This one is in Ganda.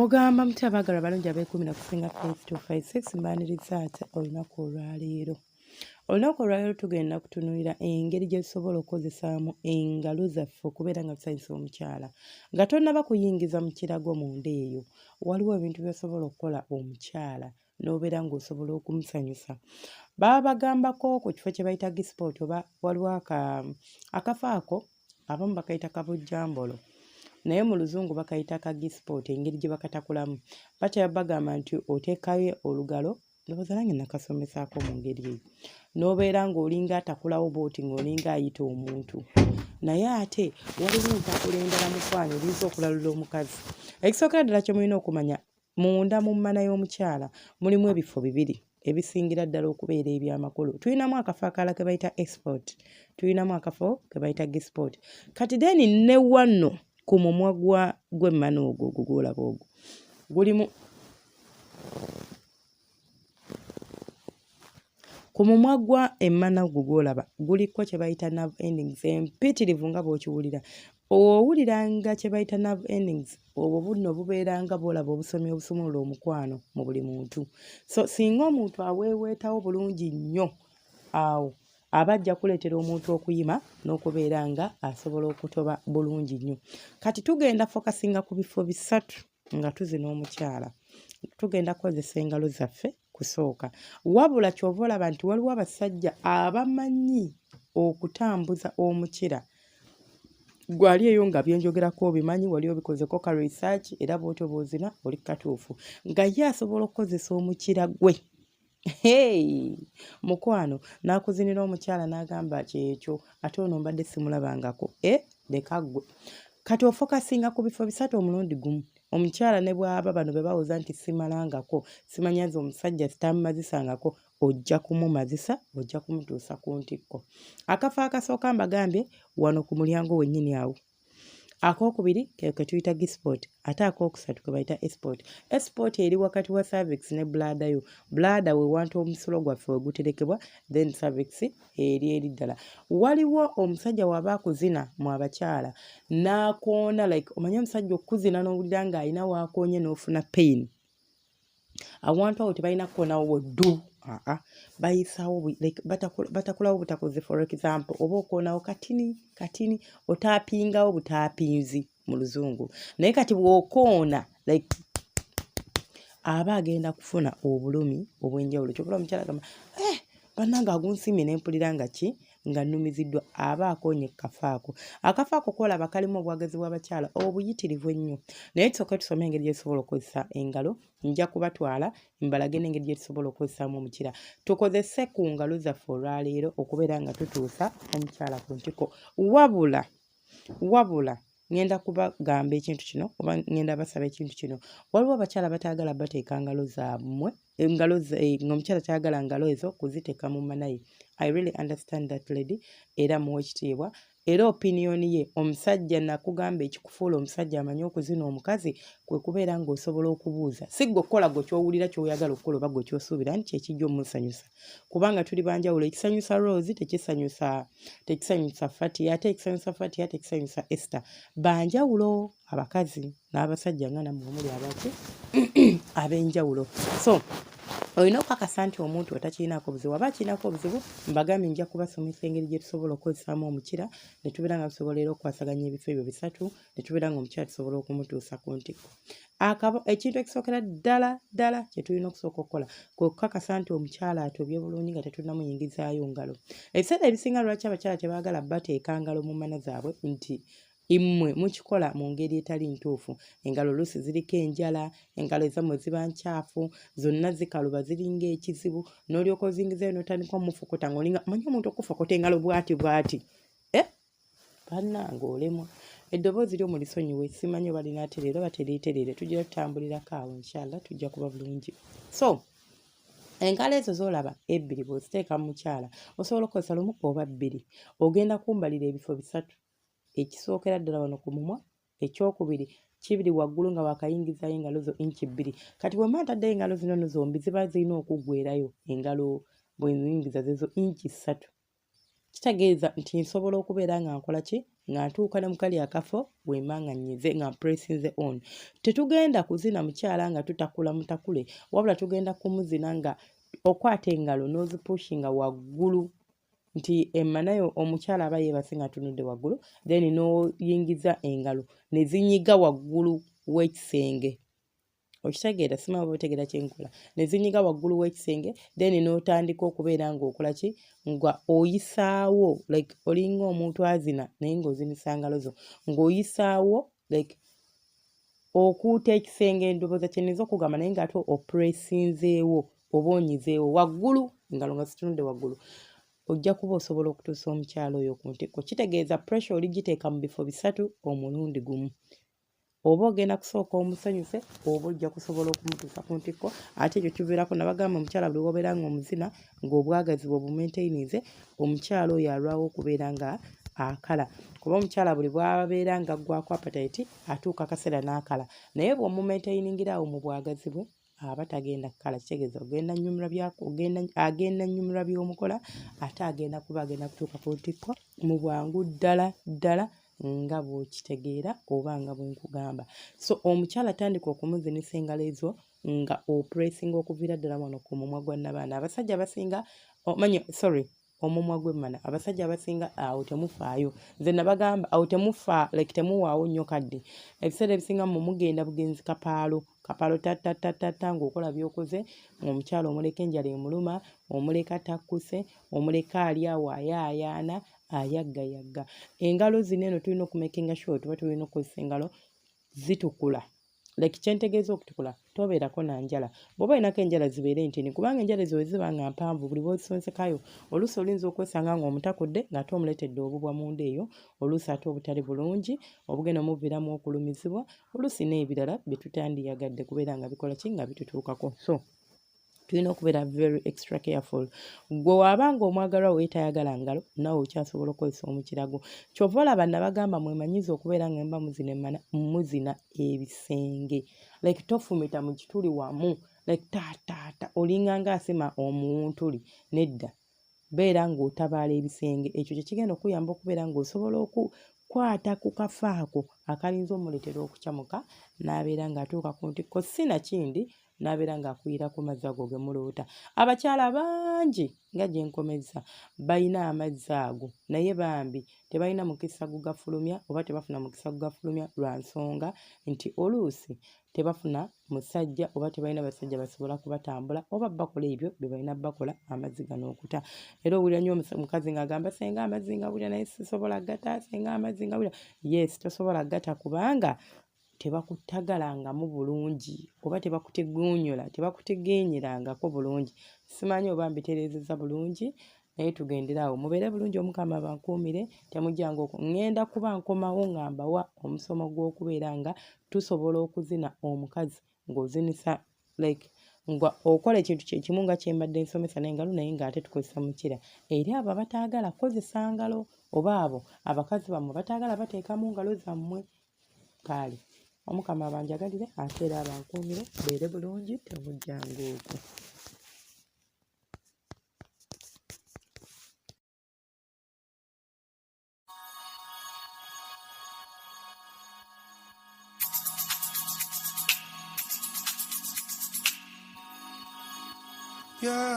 Mugamba mutya abaagala balungi ab'ekumi na kusinga 5256 mbaaniriza ate olunaku olwaleero. Olunaku olwaleero tugenda kutunuulira engeri gye tusobola okukozesaamu engalo zaffe okubeera nga tusanyusa omukyala. Nga tonnaba kuyingiza mu kirago munda eyo, waliwo ebintu by'osobola okukola omukyala n'obeera ng'osobola okumusanyusa. Baba bagambako ku kifo kye bayita Gispoot oba waliwo akafo ako abamu bakayita kabujjambolo. Naye mu luzungu bakayita ka Gispoot engeri gye bakatakulamu. Batya bagamba nti oteekayo olugalo, ndowooza nange nakasomesaako mu ngeri eyo. N'obeera ng'olinga atakulawo booti ng'olinga ayita omuntu. Naye ate waliwo entakula endala mukwano oyinza okulalula omukazi. Ekisookera ddala kye mulina okumanya, munda mu mmana y'omukyala mulimu ebifo bibiri ebisingira ddala okubeera eby'amakulu. Tulinamu akafo akalala ke bayita export, tulinamu akafo ke bayita Gispoot. Kati deni ne wanno ku mumwa gw'emmana ogwo gw'olaba ogwo gulimu ku mumwa gwa emmana ogwo gw'olaba guliko kye bayita nerve endings empitirivu nga bw'okiwulira. Owuliranga kye bayita nerve endings, obwo bunno bubeera nga bw'olaba obusomi obusumulula omukwano mu buli muntu. So singa omuntu aweeweetawo bulungi nnyo, awo aba ajja kuleetera omuntu okuyima n'okubeera nga asobola okutoba bulungi nnyo. Kati tugenda fokasinga ku bifo bisatu nga tuzina omukyala. Tugenda kukozesa engalo zaffe kusooka. Wabula ky'ova olaba nti waliwo abasajja abamanyi okutambuza omukira. Gwali eyo nga byenjogerako obimanyi, wali obikozeko ka research era bw'otyo bw'ozina oli katuufu. Nga ye asobola okukozesa omukira gwe. Hey! Mukwano n'akuzinira omukyala n'agamba kyekyo ate ono mbadde simulabangako. Leka ggwe. Kati ofokasinga ku bifo bisatu omulundi gumu. Omukyala ne bw'aba bano be bawoza nti simalangako, simanyaze omusajja sitamumazisangako, ojja kumumazisa, ojja kumutuusa ku ntikko. Akafo akasooka mbagambye wano ku mulyango wennyini awo. Akookubiri ke tuyita Gispoot, ate akookusatu ke bayita export. Export eri wakati wa cervix ne bladder yo. Bladder we wantu omusulo gwaffe we guterekebwa, then cervix eri ddala. Waliwo omusajja waba akuzina mu abakyala n'akoona, like omanye omusajja okuzina n'owulira ng'alina waakoonye n'ofuna pain. Awantu awo tebalina kukonawo ddu. Bayisaawo like batakulawo butakoze, for example oba okoonawo katini otaapingawo butaapinzi mu luzungu. Naye kati bw'okoona like aba agenda kufuna obulumi obw'enjawulo. Kyokula omukyala gamba bannange agunsimye ne mpulira nga nga nnumiziddwa, aba akoonye kafo ako. Akafo ako koolaba kalimu obwagazi bw'abakyala obuyitirivu ennyo. Naye tusooke tusome engeri gye tusobola okukozesa engalo. Nja kubatwala mbalage n'engeri gye tusobola okukozesaamu omukira. Tukozese ku ngalo zaffe olwaleero okubeera nga tutuusa omukyala ku ntikko. Wabula ngenda kubagamba ekintu kino oba ngenda basaba ekintu kino. Waliwo abakyala bataagala bateeka ngalo zaabwe, ng'omukyala tayagala ngalo ezo kuziteeka mu mmana ye. I really understand that lady era muwe ekitiibwa. Era opinion ye, omusajja nakugamba ekikufuula omusajja amanyi okuzina omukazi kwe kubeera ng'osobola okubuuza. Si gwe okukola gwe ky'owulira ky'oyagala okukola oba gwe ky'osuubira nti kyekijja omusanyusa. Kubanga tuli banjawulo, ekisanyusa Rose tekisanyusa Fati, ate ekisanyusa Fati ate ekisanyusa Esther. Banjawulo abakazi n'abasajja nga nammwe omuli ab'enjawulo. So olina okukakasa nti omuntu otakiinaako buzibu. Aba akiinaako obuzibu, mbagambye nja kubasomesa engeri gye tusobola okukozesaamu omukira ne tubeera nga tusobola era okukwasaganya ebifo ebyo bisatu ne tubeera nga omukyala tusobola okumutuusa ku ntikko. Ekintu ekisookera ddala kye tulina okusooka okukola kwe kukakasa nti omukyala atobye bulungi nga tetunnamuyingizaayo ngalo. Ebiseera ebisinga lwaki abakyala tebaagala bateeka ngalo mu mmana zaabwe nti immwe mukikola mu ngeri etali ntuufu. Engalo oluusi ziriko enjala, engalo ezammwe ziba nkyafu, zonna zikaluba ziringa ekizibu, n'olyoka ozingizayo n'otandika omufokota ng'olinga manyi omuntu okufokota engalo bw'ati. Bannange olemwa. Eddoboozi lyo mulisonyiwe, simanyi oba linaatereera oba teriitereere. Tujja tutambulirako awo inshallah, tujja kuba bulungi. So engalo ezo z'olaba ebbiri bw'oziteeka mu mukyala osobola okukozesa lumu oba bbiri. Ogenda kumbalira ebifo bisatu. Ekisookera ddala wano ku mumwa, ekyokubiri kibiri waggulu nga wakayingizaayo engalo zo inchi 2. Kati bwe mba ntaddeyo engalo zino zombi ziba zirina okuggweerayo engalo bwe nziyingiza zezo inchi 3. kitegeeza nti nsobola okubeera nga nkola ki nga ntuuka ne mu kali akafo bwemba nga nnyize nga mpressinze on. Tetugenda kuzina mukyala nga tutakula mutakule wabula tugenda kumuzina nga okwata engalo n'ozipushinga waggulu nti emmanayo omukyala aba yeebase nga tunudde waggulu then n'oyingiza engalo ne zinyiga waggulu w'ekisenge. Okitegeera simanyi oba otegeera kye nkola. Ne zinyiga waggulu w'ekisenge then n'otandika okubeera ng'okola ki nga oyisaawo like olinga omuntu azina naye ng'ozinisa ngalo zo ng'oyisaawo like okuuta ekisenge endowooza kye nniza okugamba naye ng'ate opuresinzeewo oba onyizeewo waggulu engalo nga zitunudde waggulu. Ojja kuba osobola okutuusa omukyala oyo ku ntikko. Kitegeeza pressure oligiteeka mu bifo bisatu omulundi gumu. Oba ogenda kusooka omusanyuse oba ojja kusobola okumutuusa ku ntikko. Ate ekyo kiviirako nabagamba omukyala buli wobeera nga omuzina ng'obwagazi bwe bumaintainize omukyala oyo alwawo okubeera nga akala. Kuba omukyala buli bw'abeera nga aggwako appetite atuuka akaseera n'akala. Naye bw'omumaintainingira awo mu bwagazi bwe aba tagenda kukala. Kitegeeza agenda nnyumirwa by'omukola ate agenda kutuuka ku ntikko mu bwangu ddala ddala nga bw'okitegeera oba nga bwe nkugamba. So omukyala tandika okumuzinisa engalo ezo nga opuresinga okuviira ddala wano ku mumwa gwa nnabaana. Abasajja abasinga omumwa gw'emmana. Abasajja abasinga awo temufaayo. Nze nabagamba awo temuwaawo nnyo kadde. Ebiseera ebisinga mugenda bugenzi kapaalo tatatata ng'okola by'okoze omukyala omuleka enjala emuluma omuleka takkuse omuleka ali awo ayaayaana ayaggayagga. Engalo zino eno tulina okumakinga sure tuba tulina okukozesa engalo zitukula. Like kyentegeeza okutukula tobeerako na njala. Bw'oba olinako enjala zibeere ntini kubanga enjala ezo bwe ziba nga mpanvu buli bw'ozisonsekayo oluusi olinza okwesanga ng'omutakudde ng'ate omuleetedde obubwa munda eyo oluusi ate obutali bulungi obugenda omuviiramu okulumizibwa oluusi n'ebirala bye tutandiyagadde kubeera nga bikola ki nga bitutuukako. So tulina okubeera very extra careful. Gwe wabanga omwagalwa we tayagala ngalo nawe okyasobola okukozesa omukirago. Kyova olaba nabagamba mwemanyiza okubeera nga mba muzina ebisenge. Like tofumita mu kituli wamu like taata olinganga asima omuwuntuli nedda. Beera ng'otabaala ebisenge. Ekyo kye kigenda okuyamba okubeera ng'osobola okukwata ku kafaako akalinza omuleetera okukyamuka n'abeera ng'atuuka ku ntikko sinakindi n'abeera ng'akuyiira ku mazzi ago ge muloota. Abakyala bangi nga gye nkomezza balina amazzi ago naye bambi tebalina mukisa gugafulumya oba tebafuna mukisa gugafulumya lwa nsonga nti oluusi tebafuna musajja oba tebalina basajja basobola kubatambula oba bakola ebyo bye balina bakola amazzi gano okuta. Era owulira nnyo omukazi ng'agamba senga amazzi nga bulya naye sisobola gata senga amazzi nga bulya. Yes, tosobola gata kubanga tebakuttagalangamu bulungi oba tebakuteguunyola tebakutegeenyerangako bulungi. Simanyi oba mbitereezezza bulungi naye tugenderaawo mubeere bulungi. Omukama bankuumire temujjanga ngenda kuba nkomawo nga mbawa omusomo gw'okubeera nga tusobola okuzina omukazi ng'ozinisa like nga okola ekintu kye kimu nga kye mbadde nsomesa n'engalo naye ng'ate tukozesa mukira. Eri abo abataagala kozesa ngalo oba abo abakazi bammwe bataagala bateekamu ngalo zammwe kaali. Omukama abanjagalire ate era abankuumire beere bulungi temujjanga okwo. Yeah.